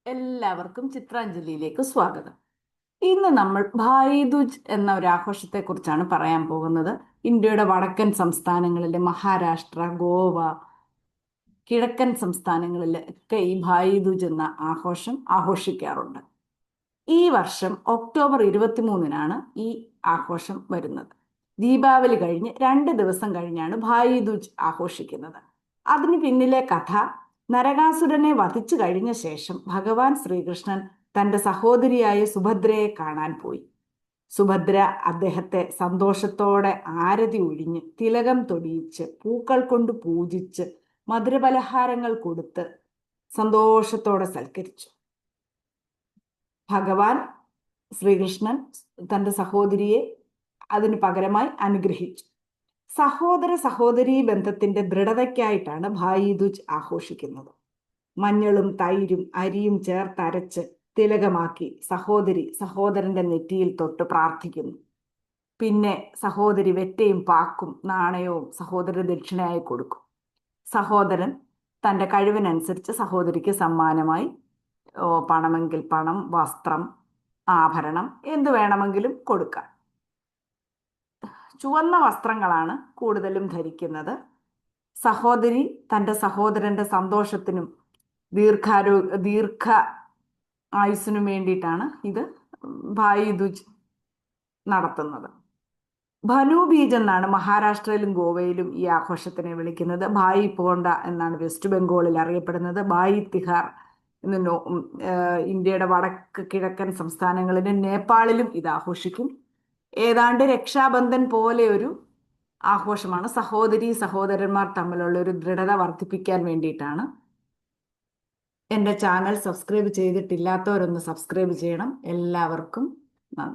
എല്ലാവർക്കും ചിത്രാഞ്ജലിയിലേക്ക് സ്വാഗതം. ഇന്ന് നമ്മൾ ഭായി ദൂജ് എന്ന ഒരു ആഘോഷത്തെക്കുറിച്ചാണ് പറയാൻ പോകുന്നത്. ഇന്ത്യയുടെ വടക്കൻ സംസ്ഥാനങ്ങളിലെ മഹാരാഷ്ട്ര, ഗോവ, കിഴക്കൻ സംസ്ഥാനങ്ങളിലൊക്കെ ഈ ഭായി ദൂജ് എന്ന ആഘോഷം ആഘോഷിക്കാറുണ്ട്. ഈ വർഷം ഒക്ടോബർ 23-നാണ് ഈ ആഘോഷം വരുന്നത്. ദീപാവലി കഴിഞ്ഞ് 2 ദിവസം കഴിഞ്ഞാണ് ഭായി ദൂജ് ആഘോഷിക്കുന്നത്. അതിന് പിന്നിലെ കഥ, നരകാസുരനെ വധിച്ചു കഴിഞ്ഞ ശേഷം ഭഗവാൻ ശ്രീകൃഷ്ണൻ തന്റെ സഹോദരിയായ സുഭദ്രയെ കാണാൻ പോയി. സുഭദ്ര അദ്ദേഹത്തെ സന്തോഷത്തോടെ ആരതി ഒഴിഞ്ഞ് തിലകം തൊടിയിച്ച് പൂക്കൾ കൊണ്ട് പൂജിച്ച് മധുരപലഹാരങ്ങൾ കൊടുത്ത് സന്തോഷത്തോടെ സൽക്കരിച്ചു. ഭഗവാൻ ശ്രീകൃഷ്ണൻ തന്റെ സഹോദരിയെ അതിന് പകരമായി അനുഗ്രഹിച്ചു. സഹോദര സഹോദരീ ബന്ധത്തിന്റെ ദൃഢതയ്ക്കായിട്ടാണ് ഭായി ദൂജ് ആഘോഷിക്കുന്നത്. മഞ്ഞളും തൈരും അരിയും ചേർത്തരച്ച് തിലകമാക്കി സഹോദരി സഹോദരന്റെ നെറ്റിയിൽ തൊട്ട് പ്രാർത്ഥിക്കുന്നു. പിന്നെ സഹോദരി വെറ്റയും പാക്കും നാണയവും സഹോദര ദക്ഷിണയായി കൊടുക്കും. സഹോദരൻ തന്റെ കഴിവിനനുസരിച്ച് സഹോദരിക്ക് സമ്മാനമായി പണമെങ്കിൽ പണം, വസ്ത്രം, ആഭരണം എന്തു വേണമെങ്കിലും കൊടുക്കാം. ചുവന്ന വസ്ത്രങ്ങളാണ് കൂടുതലും ധരിക്കുന്നത്. സഹോദരി തൻ്റെ സഹോദരന്റെ സന്തോഷത്തിനും ദീർഘ ആയുസ്സിനും വേണ്ടിയിട്ടാണ് ഇത് ഭായി ദൂജ് നടത്തുന്നത്. ഭനു ബീജ് എന്നാണ് മഹാരാഷ്ട്രയിലും ഗോവയിലും ഈ ആഘോഷത്തിനെ വിളിക്കുന്നത്. ഭായി പോണ്ട എന്നാണ് വെസ്റ്റ് ബംഗാളിൽ അറിയപ്പെടുന്നത്. ഭായി തിഹാർ എന്ന് ഇന്ത്യയുടെ വടക്ക് കിഴക്കൻ സംസ്ഥാനങ്ങളിലും നേപ്പാളിലും ഇത് ആഘോഷിക്കും. ഏതാണ്ട് രക്ഷാബന്ധൻ പോലെ ഒരു ആഘോഷമാണ്. സഹോദരി സഹോദരന്മാർ തമ്മിലുള്ള ഒരു ദൃഢത വർദ്ധിപ്പിക്കാൻ വേണ്ടിയിട്ടാണ്. എൻ്റെ ചാനൽ സബ്സ്ക്രൈബ് ചെയ്തിട്ടില്ലാത്തവരൊന്ന് സബ്സ്ക്രൈബ് ചെയ്യണം. എല്ലാവർക്കും നന്ദി.